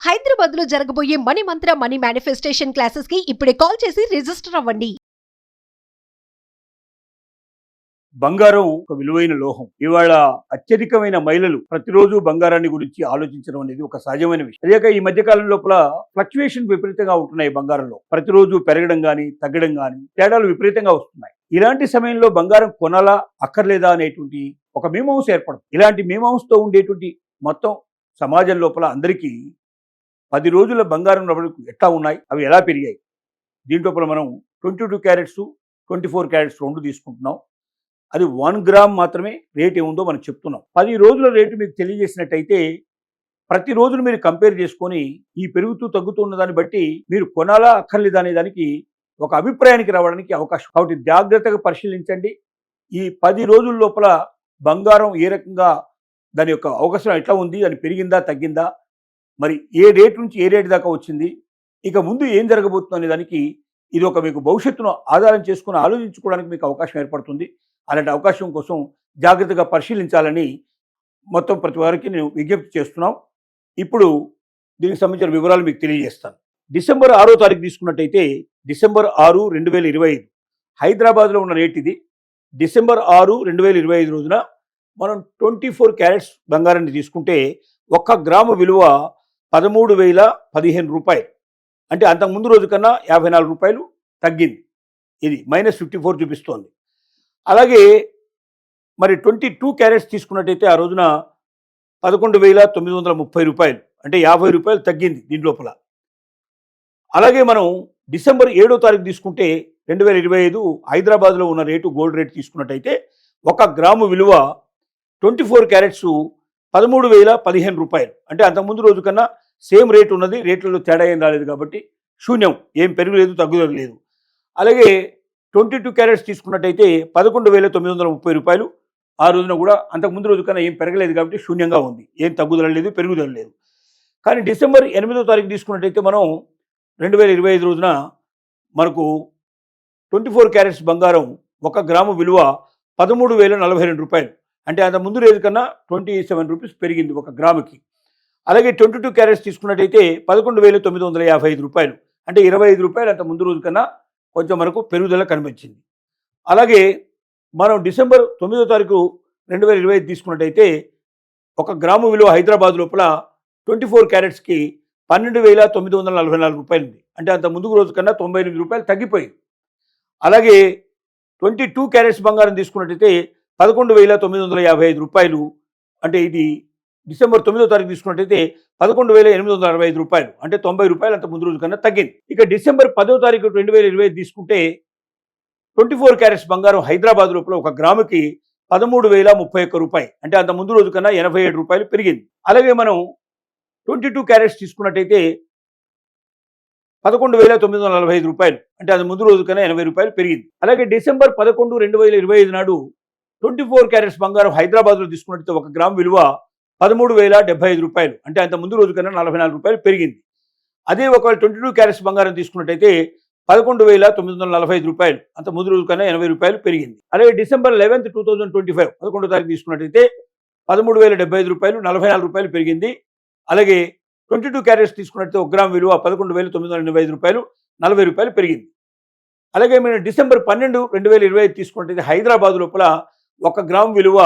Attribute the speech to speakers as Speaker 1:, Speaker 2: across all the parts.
Speaker 1: హైదరాబాద్ లో జరగబోయే మనీ మంత్ర money manifestation classes కి ఇప్పుడే కాల్ చేసి రిజిస్టర్ అవ్వండి.
Speaker 2: బంగారం ఒక విలువైన లోహం. ఇవాళ అత్యధికమైన మహిళలు ప్రతిరోజు బంగారాన్ని గురించి ఆలోచించడం అనేది ఒక సహజమైన విషయం. అదే ఈ మధ్య కాలం లోపల ఫ్లక్చుయేషన్ విపరీతంగా ఉంటున్నాయి. బంగారంలో ప్రతిరోజు పెరగడం గానీ తగ్గడం గానీ తేడాలు విపరీతంగా వస్తున్నాయి. ఇలాంటి సమయంలో బంగారం కొనాలా అక్కర్లేదా అనేటువంటి ఒక మీమాంస ఏర్పడుతుంది. ఇలాంటి మీమాంసతో ఉండేటువంటి మొత్తం సమాజం లోపల అందరికీ 10 రోజుల బంగారం రబడులు ఎట్లా ఉన్నాయి, అవి ఎలా పెరిగాయి, దీంట్లో మనం 22 క్యారెట్స్ 24 క్యారెట్స్ రెండు తీసుకుంటున్నాం. అది 1 గ్రామ్ మాత్రమే రేట్ ఏముందో మనం చెప్తున్నాం. 10 రోజుల రేటు మీకు తెలియజేసినట్టయితే ప్రతి రోజును మీరు కంపేర్ చేసుకొని ఈ పెరుగుతూ తగ్గుతూ ఉన్న దాన్ని బట్టి మీరు కొనాలా అక్కర్లేదా అనే దానికి ఒక అభిప్రాయానికి రావడానికి అవకాశం. కాబట్టి జాగ్రత్తగా పరిశీలించండి. ఈ 10 రోజుల లోపల బంగారం ఏ రకంగా దాని యొక్క అవకాశం ఎట్లా ఉంది, అది పెరిగిందా తగ్గిందా, మరి ఏ రేటు నుంచి ఏ రేటు దాకా వచ్చింది, ఇక ముందు ఏం జరగబోతుంది అనే దానికి ఇది ఒక మీకు భవిష్యత్తును ఆధారం చేసుకుని ఆలోచించుకోవడానికి మీకు అవకాశం ఏర్పడుతుంది. అలాంటి అవకాశం కోసం జాగ్రత్తగా పరిశీలించాలని మొత్తం ప్రతి వారికి నేను విజ్ఞప్తి చేస్తున్నాం. ఇప్పుడు దీనికి సంబంధించిన వివరాలు మీకు తెలియజేస్తాను. డిసెంబర్ 6వ తారీఖు తీసుకున్నట్టయితే డిసెంబర్ 6, 2025 హైదరాబాద్లో ఉన్న రేట్ ఇది. డిసెంబర్ 6, 2025 రోజున మనం 24 క్యారెట్స్ బంగారాన్ని తీసుకుంటే 1 గ్రాము విలువ 13,015 రూపాయలు. అంటే అంతకుముందు రోజు కన్నా 54 రూపాయలు తగ్గింది. ఇది -54 చూపిస్తోంది. అలాగే మరి 22 క్యారెట్స్ తీసుకున్నట్టయితే ఆ రోజున 11,930 రూపాయలు, అంటే 50 రూపాయలు తగ్గింది దీని లోపల. అలాగే మనం డిసెంబర్ 7వ తారీఖు తీసుకుంటే 2025 హైదరాబాద్లో ఉన్న రేటు గోల్డ్ రేట్ తీసుకున్నట్టయితే 1 గ్రాము విలువ 24 క్యారెట్స్ 13,015 రూపాయలు. అంటే అంతకుముందు రోజు కన్నా సేమ్ రేట్ ఉన్నది, రేట్లలో తేడా ఏం రాలేదు కాబట్టి శూన్యం, ఏం పెరుగులేదు తగ్గుదల లేదు. అలాగే 22 క్యారెట్స్ తీసుకున్నట్టయితే 11,930 రూపాయలు. ఆ రోజున కూడా అంతకుముందు రోజు కన్నా ఏం పెరగలేదు కాబట్టి శూన్యంగా ఉంది, ఏం తగ్గుదల లేదు పెరుగుదల లేదు. కానీ డిసెంబర్ 8వ తారీఖు తీసుకున్నట్టయితే మనం 2025 రోజున మనకు 24 క్యారెట్స్ బంగారం 1 గ్రాము విలువ 13,042 రూపాయలు. అంటే అంత ముందు రోజు కన్నా 27 రూపీస్ పెరిగింది 1 గ్రాముకి. అలాగే 22 క్యారెట్స్ తీసుకున్నట్టయితే 11,955 రూపాయలు, అంటే 25 రూపాయలు అంత ముందు రోజు కన్నా కొంచెం మనకు పెరుగుదల కనిపించింది. అలాగే మనం డిసెంబర్ 9వ తారీఖు 2025 తీసుకున్నట్టయితే 1 గ్రాము విలువ హైదరాబాద్ లోపల 24 క్యారెట్స్కి 12,944 రూపాయలు ఉంది. అంటే అంత ముందు రోజు కన్నా 98 రూపాయలు తగ్గిపోయింది. అలాగే 22 క్యారెట్స్ బంగారం తీసుకున్నట్టయితే 11,955 రూపాయలు, అంటే ఇది డిసెంబర్ 9వ తారీఖు తీసుకున్నట్టయితే 11,865 రూపాయలు, అంటే 90 రూపాయలు అంత ముందు రోజు కన్నా తగ్గింది. ఇక డిసెంబర్ 10వ తారీఖు 2025 తీసుకుంటే 24 క్యారెట్స్ బంగారం హైదరాబాద్ లోపల 1 గ్రాముకి 13,031 రూపాయలు, అంటే అంత ముందు రోజు కన్నా 87 రూపాయలు పెరిగింది. అలాగే మనం 22 క్యారెట్స్ తీసుకున్నట్టయితే 11,945 రూపాయలు, అంటే అది ముందు రోజు కన్నా 80 రూపాయలు పెరిగింది. అలాగే డిసెంబర్ 11, 2025 నాడు 24 క్యారెట్స్ బంగారం హైదరాబాద్లో తీసుకున్నట్టయితే 1 గ్రాము విలువ 13,075 రూపాయలు, అంటే అంత ముందు రోజు కన్నా 44 రూపాయలు పెరిగింది. అదే ఒకవేళ 22 క్యారెట్స్ బంగారం తీసుకున్నట్టయితే 11,945 రూపాయలు, అంత ముందు రోజు కన్నా 80 రూపాయలు పెరిగింది. అలాగే డిసెంబర్ 11, 2025 11వ తారీఖు తీసుకున్నట్టయితే 13,075 రూపాయలు, 44 రూపాయలు పెరిగింది. అలాగే 22 క్యారెట్స్ తీసుకున్నట్టయితే 1 గ్రాము విలువ 11,985 రూపాయలు, 40 రూపాయలు పెరిగింది. అలాగే మేము డిసెంబర్ 12, 2025 తీసుకున్నట్టయితే హైదరాబాద్ లోపల 1 గ్రాము విలువ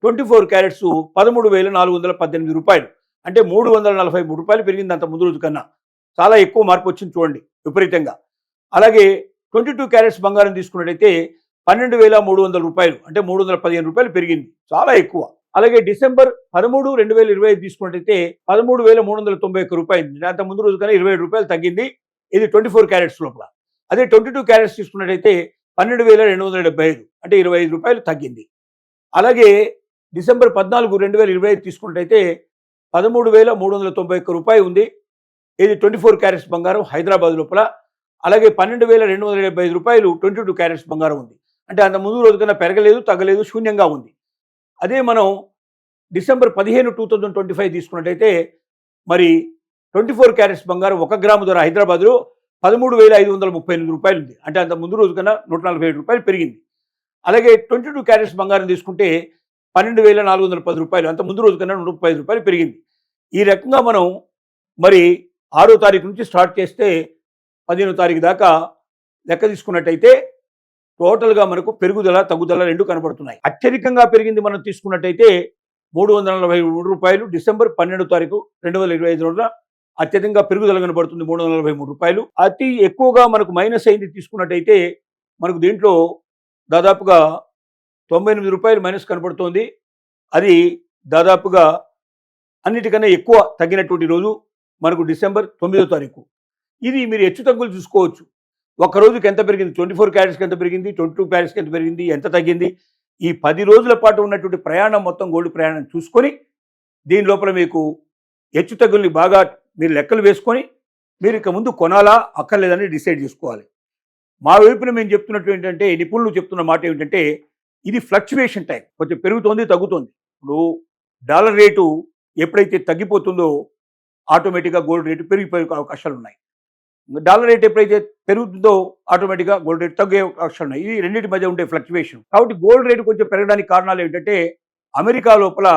Speaker 2: 24 క్యారెట్స్ 13,418 రూపాయలు, అంటే 343 రూపాయలు పెరిగింది అంత ముందు రోజు కన్నా. చాలా ఎక్కువ మార్పు వచ్చింది చూడండి, విపరీతంగా. అలాగే 22 క్యారెట్స్ బంగారం తీసుకున్నట్టయితే 12,300 రూపాయలు, అంటే 315 రూపాయలు పెరిగింది, చాలా ఎక్కువ. అలాగే డిసెంబర్ 13, 2025 తీసుకున్నట్టయితే 13,391 రూపాయలు, అంత ముందు రోజు కన్నా 27 రూపాయలు తగ్గింది. ఇది 24 క్యారెట్స్ లోపల. అదే 22 క్యారెట్స్ తీసుకున్నట్టయితే 12,275, అంటే 25 రూపాయలు తగ్గింది. అలాగే డిసెంబర్ 14, 2025 తీసుకున్నట్టయితే 13,391 రూపాయలు ఉంది. ఇది 24 క్యారెట్స్ బంగారం హైదరాబాద్ లోపల. అలాగే 12,275 రూపాయలు 22 క్యారెట్స్ బంగారం ఉంది, అంటే అంత ముందు రోజు కన్నా పెరగలేదు తగ్గలేదు, శూన్యంగా ఉంది. అదే మనం డిసెంబర్ 15, 2025 తీసుకున్నట్టయితే మరి 24 క్యారెట్స్ బంగారం 1 గ్రాము ధర హైదరాబాద్లో 13,538 రూపాయలు ఉంది, అంటే అంత ముందు రోజు కన్నా 147 రూపాయలు పెరిగింది. అలాగే 22 క్యారెట్స్ బంగారం తీసుకుంటే 12,410 రూపాయలు, అంత ముందు రోజు కన్నా 135 రూపాయలు పెరిగింది. ఈ రకంగా మనం మరి 6వ తారీఖు నుంచి స్టార్ట్ చేస్తే 15వ తారీఖు దాకా లెక్క తీసుకున్నట్టయితే టోటల్గా మనకు పెరుగుదల తగ్గుదల రెండు కనబడుతున్నాయి. అత్యధికంగా పెరిగింది మనం తీసుకున్నట్టయితే రూ. 343 డిసెంబర్ 12వ తారీఖు 2025 రోజున అత్యధికంగా పెరుగుదల కనబడుతుంది రూ. 343. అతి ఎక్కువగా మనకు మైనస్ అయింది తీసుకున్నట్టయితే మనకు దీంట్లో దాదాపుగా రూ. 98 మైనస్ కనబడుతోంది. అది దాదాపుగా అన్నిటికన్నా ఎక్కువ తగ్గినటువంటి రోజు మనకు డిసెంబర్ 9వ తారీఖు. ఇది మీరు హెచ్చు తగ్గులు చూసుకోవచ్చు. ఒక రోజుకి ఎంత పెరిగింది, 24 క్యారెట్స్కి ఎంత పెరిగింది, 22 క్యారెట్స్కి ఎంత పెరిగింది, ఎంత తగ్గింది, ఈ 10 రోజుల పాటు ఉన్నటువంటి ప్రయాణం మొత్తం గోల్డ్ ప్రయాణం చూసుకొని దీని లోపల మీకు హెచ్చు తగ్గుల్ని బాగా మీరు లెక్కలు వేసుకొని మీరు ఇక ముందు కొనాలా అక్కర్లేదని డిసైడ్ చేసుకోవాలి. మా వైపున మేము చెప్తున్నట్టు ఏంటంటే, నిపుణులు చెప్తున్న మాట ఏమిటంటే, ఇది ఫ్లక్చువేషన్ టైం, కొంచెం పెరుగుతోంది తగ్గుతోంది. ఇప్పుడు డాలర్ రేటు ఎప్పుడైతే తగ్గిపోతుందో ఆటోమేటిక్గా గోల్డ్ రేటు పెరిగిపోయే అవకాశాలు ఉన్నాయి. డాలర్ రేట్ ఎప్పుడైతే పెరుగుతుందో ఆటోమేటిక్గా గోల్డ్ రేట్ తగ్గే అవకాశాలు ఉన్నాయి. ఇది రెండింటి మధ్య ఉండే ఫ్లక్చువేషన్. కాబట్టి గోల్డ్ రేటు కొంచెం పెరగడానికి కారణాలు ఏంటంటే, అమెరికా లోపల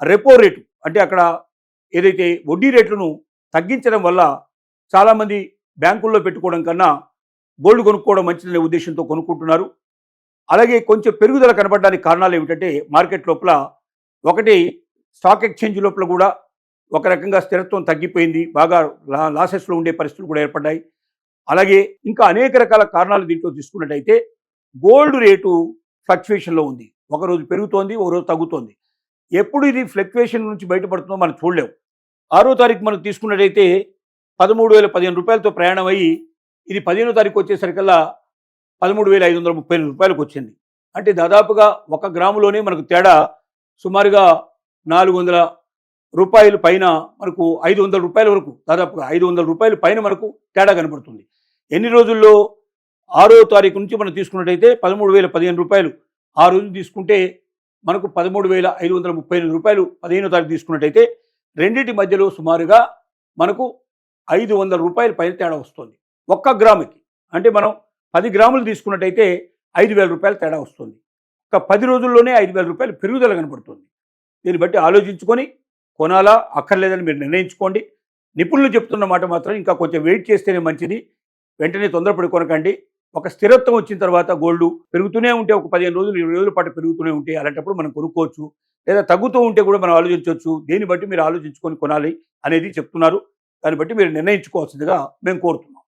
Speaker 2: రెపో రేటు అంటే అక్కడ ఏదైతే వడ్డీ రేట్లను తగ్గించడం వల్ల చాలామంది బ్యాంకుల్లో పెట్టుకోవడం కన్నా గోల్డ్ కొనుక్కోవడం మంచిదనే ఉద్దేశంతో కొనుక్కుంటున్నారు. అలాగే కొంచెం పెరుగుదల కనబడడానికి కారణాలు ఏమిటంటే, మార్కెట్ లోపల ఒకటి స్టాక్ ఎక్స్చేంజ్ లోపల కూడా ఒక రకంగా స్థిరత్వం తగ్గిపోయింది, బాగా లాసెస్లో ఉండే పరిస్థితులు కూడా ఏర్పడ్డాయి. అలాగే ఇంకా అనేక రకాల కారణాలు దీంట్లో తీసుకున్నట్టయితే గోల్డ్ రేటు ఫ్లక్చువేషన్లో ఉంది. ఒకరోజు పెరుగుతోంది, ఒకరోజు తగ్గుతోంది. ఎప్పుడు ఇది ఫ్లక్చువేషన్ నుంచి బయటపడుతుందో మనం చూడలేము. 6వ తారీఖు మనం తీసుకున్నట్టయితే రూ. 13,015తో ప్రయాణం అయ్యి ఇది 15వ తారీఖు వచ్చేసరికల్లా రూ. 13,530 వచ్చింది. అంటే దాదాపుగా 1 గ్రాములోనే మనకు తేడా సుమారుగా రూ. 400 పైన మనకు రూ. 500 వరకు, దాదాపుగా రూ. 500 పైన మనకు తేడా కనబడుతుంది. ఎన్ని రోజుల్లో? 6వ తారీఖు నుంచి మనం తీసుకున్నట్టయితే రూ. 13,015 ఆ రోజు తీసుకుంటే మనకు రూ. 13,538 15వ తారీఖు తీసుకున్నట్టయితే రెండింటి మధ్యలో సుమారుగా మనకు రూ. 500 పైన తేడా వస్తుంది 1 గ్రాముకి. అంటే మనం 10 గ్రాములు తీసుకున్నట్టయితే రూ. 5,000 తేడా వస్తుంది. ఒక 10 రోజుల్లోనే రూ. 5,000 పెరుగుదల కనబడుతుంది. దీన్ని బట్టి ఆలోచించుకొని కొనాలా అక్కర్లేదని మీరు నిర్ణయించుకోండి. నిపుణులు చెప్తున్న మాట మాత్రం ఇంకా కొంచెం వెయిట్ చేస్తేనే మంచిది. వెంటనే తొందరపడి కొనకండి. ఒక స్థిరత్వం వచ్చిన తర్వాత గోల్డ్ పెరుగుతూనే ఉంటే, ఒక 15 రోజులు 20 రోజుల పాటు పెరుగుతూనే ఉంటే అలాంటప్పుడు మనం కొనుక్కోవచ్చు. లేదా తగ్గుతూ ఉంటే కూడా మనం ఆలోచించవచ్చు. దేన్ని బట్టి మీరు ఆలోచించుకొని కొనాలి అనేది చెప్తున్నారు. దాన్ని బట్టి మీరు నిర్ణయించుకోవాల్సిందిగా మేము కోరుతున్నాం.